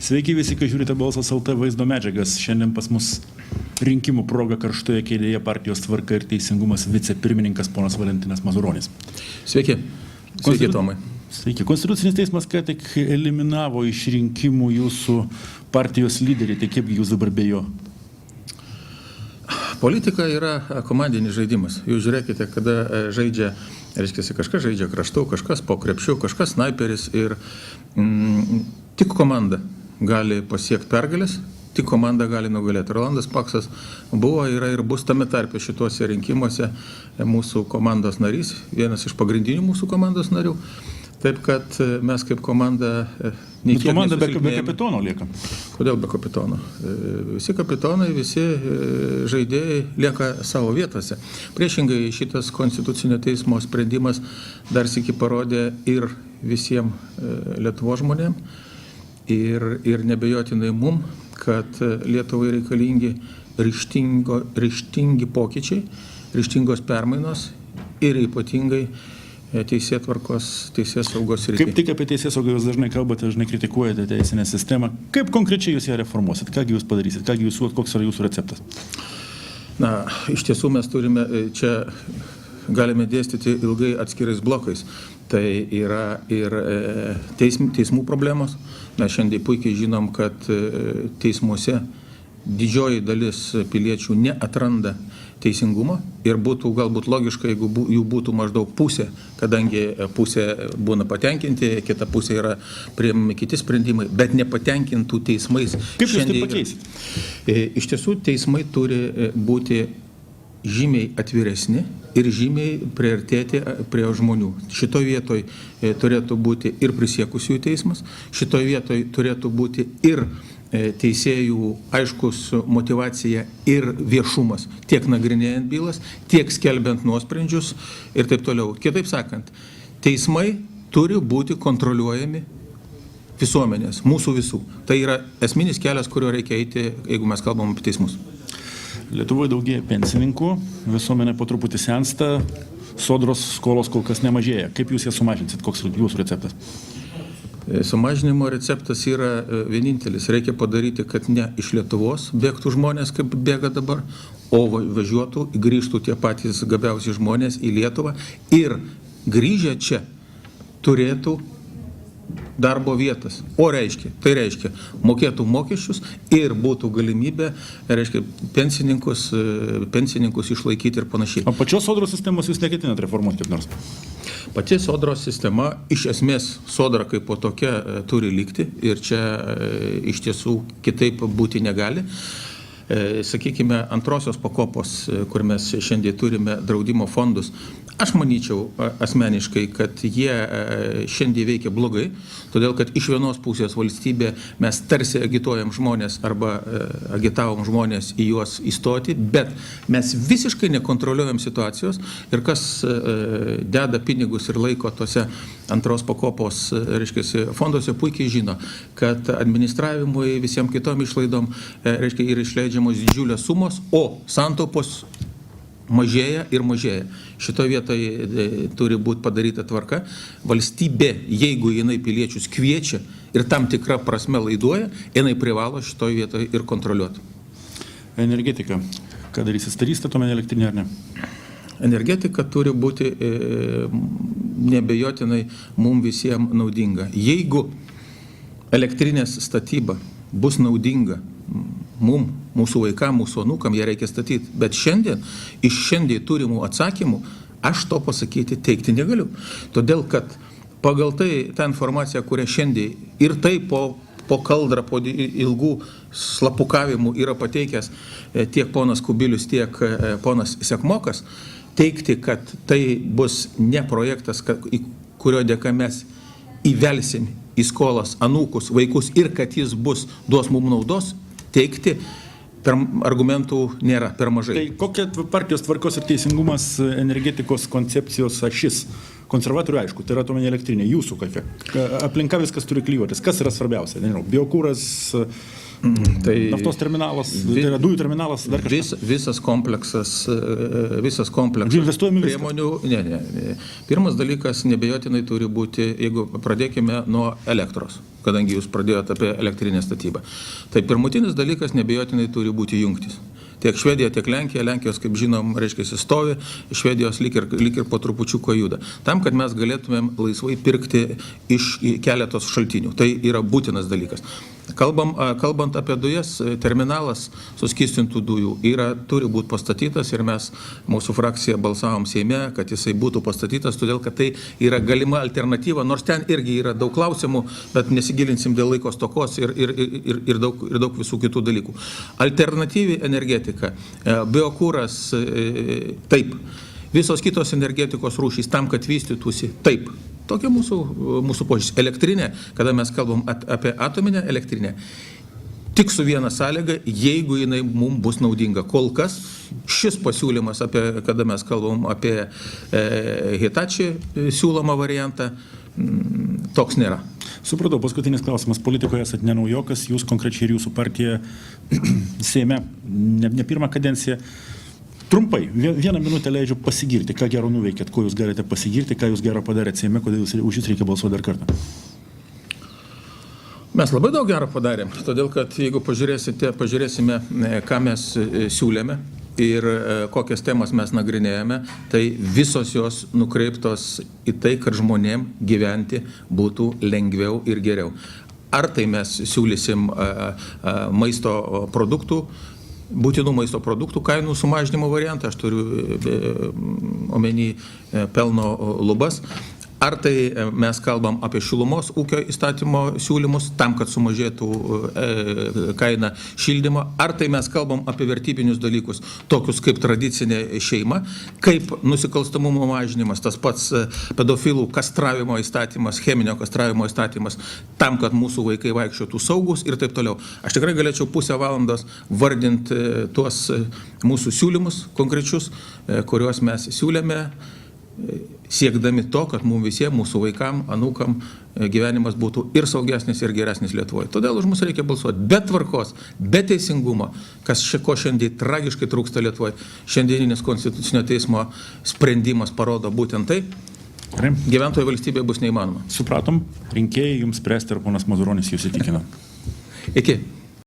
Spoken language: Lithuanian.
Sveiki visi, kai žiūrite Balsas LT vaizdo medžiagas. Šiandien pas mus rinkimų proga karštoje kėdėje partijos Tvarka ir Teisingumas vicepirmininkas ponas Valentinas Mazuronis. Sveiki. Sveiki, Tomai. Sveiki. Konstitucinis teismas ką tik eliminavo iš rinkimų jūsų partijos lyderį. Tai kaip jūs dabar be jo? Politika yra komandinis žaidimas. Jūs žiūrėkite, kada žaidžia, reiškia, kažkas žaidžia kraštu, kažkas po krepšiu, kažkas snaiperis ir tik komanda gali pasiekti pergalės, tik komanda gali nugalėti. Rolandas Paksas buvo, yra ir bus tame tarpe šituose rinkimuose mūsų komandos narys, vienas iš pagrindinių mūsų komandos narių. Taip, kad mes kaip komanda... Bet komanda be kapitono lieka. Kodėl be kapitono? Visi kapitonai, visi žaidėjai lieka savo vietose. Priešingai šitas konstitucinio teismo sprendimas dar sykį parodė ir visiems Lietuvos žmonėms, ir nebejotinai mum, kad Lietuvai reikalingi ryžtingi pokyčiai, ryžtingos permainos ir ypatingai teisėtvarkos, teisės saugos srityje. Kaip tik apie teisės saugą jūs dažnai kalbate, dažnai kritikuojate teisinę sistemą. Kaip konkrečiai jūs ją reformuosit? Kągi jūs padarysit? Kągi jūs siūlot? Koks yra jūsų receptas? Na, iš tiesų mes turime, čia galime dėstyti ilgai atskirais blokais. Tai yra ir teismų problemos. Mes šiandien puikiai žinom, kad teismuose didžioji dalis piliečių neatranda teisingumo ir būtų galbūt logiška, jeigu jų būtų maždaug pusė, kadangi pusė būna patenkinti, kita pusė yra priimami kiti sprendimai, bet nepatenkintų teismais. Kaip jūs tai pakeisit? Iš tiesų, teismai turi būti žymiai atviresni ir žymiai priartėti prie žmonių. Šitoje vietoje turėtų būti ir prisiekusiųjų teismas, šitoje vietoje turėtų būti ir teisėjų aiškus motyvacija ir viešumas, tiek nagrinėjant bylas, tiek skelbiant nuosprendžius ir taip toliau. Kitaip sakant, teismai turi būti kontroliuojami visuomenės, mūsų visų. Tai yra esminis kelias, kurio reikia eiti, jeigu mes kalbam apie teismus. Lietuvoje daugėja pensininkų, visuomenė po truputį sensta, sodros skolos kol kas nemažėja. Kaip jūs ją sumažinsit? Koks jūsų receptas? Sumažinimo receptas yra vienintelis. Reikia padaryti, kad ne iš Lietuvos bėgtų žmonės, kaip bėga dabar, o važiuotų, grįžtų tie patys gabiausi žmonės į Lietuvą ir grįžę čia turėtų darbo vietas. O tai reiškia, mokėtų mokesčius ir būtų galimybė, reiškia, pensininkus išlaikyti ir panašiai. O pačios sodros sistemos jūs neketinat reformuoti kaip nors? Pati sodros sistema, iš esmės sodra kaip po tokia turi likti ir čia iš tiesų kitaip būti negali. Sakykime, antrosios pakopos, kur mes šiandien turime draudimo fondus, aš manyčiau asmeniškai, kad jie šiandien veikia blogai, todėl kad iš vienos pusės valstybė mes tarsi agituojam žmonės arba agitavom žmonės į juos įstoti, bet mes visiškai nekontroliuojam situacijos ir kas deda pinigus ir laiko tose antros pakopos, reiškia, fonduose puikiai žino, kad administravimui visiems kitom išlaidom, reiškia, yra išleidžiamos didžiulės sumos, o santaupos mažėja ir mažėja. Šitoje vietoje turi būti padaryta tvarka. Valstybė, jeigu jinai piliečius kviečia ir tam tikrą prasme laiduoja, jinai privalo šitoje vietoje ir kontroliuoti. Energetika. Ką darysit? Statysite atominę elektrinę ar ne? Energetika turi būti nebejotinai mums visiems naudinga. Jeigu elektrinės statyba bus naudinga mums, mūsų vaikam, mūsų anūkam, ją reikia statyti. Bet šiandien, iš šiandien turimų atsakymų, aš to pasakyti, teikti negaliu. Todėl, kad pagal tą informaciją, kurią šiandien ir tai po kaldrą, po ilgų slapukavimų yra pateikęs tiek ponas Kubilius, tiek ponas Sekmokas, teikti, kad tai bus ne projektas, kurio dėka mes įvelsim į skolas anūkus, vaikus ir kad jis duos mums naudos, teikti argumentų nėra, per mažai. Tai kokia partijos Tvarkos ir Teisingumas energetikos koncepcijos ašis? Konservatorių aišku, tai yra tuomenė elektrinė, jūsų kokia. Aplinka viskas turi klyjuotis. Kas yra svarbiausia? Nežinau, biokūras, naftos terminalas, tai yra dujų terminalas, dar kažkas. Visas kompleksas Investuojami priemonių. Ne. Pirmas dalykas nebejotinai turi būti, jeigu pradėkime nuo elektros, kadangi jūs pradėjote apie elektrinę statybą. Tai pirmutinis dalykas nebejotinai turi būti jungtis. Tiek Švedija, tiek Lenkija. Lenkijos, kaip žinom, reiškia, stovi, Švedijos lyg ir po trupučiuko juda. Tam, kad mes galėtumėm laisvai pirkti iš keletos šaltinių. Tai yra būtinas dalykas. Kalbant apie dujas, terminalas suskystintų dujų turi būti pastatytas ir mes, mūsų frakcija, balsavom Seime, kad jisai būtų pastatytas, todėl kad tai yra galima alternatyva, nors ten irgi yra daug klausimų, bet nesigilinsim dėl laiko stokos ir daug visų kitų dalykų. Alternatyvi energetika, biokūras, taip. Visos kitos energetikos rūšys tam, kad vystytųsi, taip. Tokia mūsų požiūris. Elektrinė, kada mes kalbam apie atominę elektrinę, tik su viena sąlyga, jeigu jinai mums bus naudinga. Kol kas šis pasiūlymas, kada mes kalbam apie Hitachi siūlomą variantą, toks nėra. Supratau, paskutinis klausimas. Politikoje esat ne naujokas, jūs konkrečiai ir jūsų partija Seime ne pirmą kadenciją. Trumpai, vieną minutę leidžiu pasigirti, ką gero nuveikėt, ko jūs galite pasigirti, ką jūs gero padarėte Seime, kodėl už jūs reikia balsuoti dar kartą. Mes labai daug gero padarėm, todėl kad jeigu pažiūrėsime, ką mes siūlėme ir kokias temas mes nagrinėjame, tai visos jos nukreiptos į tai, kad žmonėm gyventi būtų lengviau ir geriau. Ar tai mes siūlysim maisto produktų, būtinų maisto produktų kainų sumažinimo variantą, aš turiu omeny pelno lubas. Ar tai mes kalbam apie šilumos ūkio įstatymo siūlymus tam, kad sumažėtų kaina šildymo, ar tai mes kalbam apie vertybinius dalykus, tokius kaip tradicinė šeima, kaip nusikalstamumo mažinimas, tas pats pedofilų kastravimo įstatymas, cheminio kastravimo įstatymas, tam, kad mūsų vaikai vaikščiotų saugus ir taip toliau. Aš tikrai galėčiau pusę valandos vardinti tuos mūsų siūlymus konkrečius, kuriuos mes siūlėme, siekdami to, kad mums visiems, mūsų vaikam, anūkam gyvenimas būtų ir saugesnis, ir geresnis Lietuvoje. Todėl už mus reikia balsuoti be tvarkos, be teisingumo, ko šiandien tragiškai trūksta Lietuvoje. Šiandieninis Konstitucinio teismo sprendimas parodo būtent tai. Gyventojų valstybė bus neįmanoma. Supratom, rinkėjai jums spręsti, ar ponas Mazuronis jūs įtikino. Iki.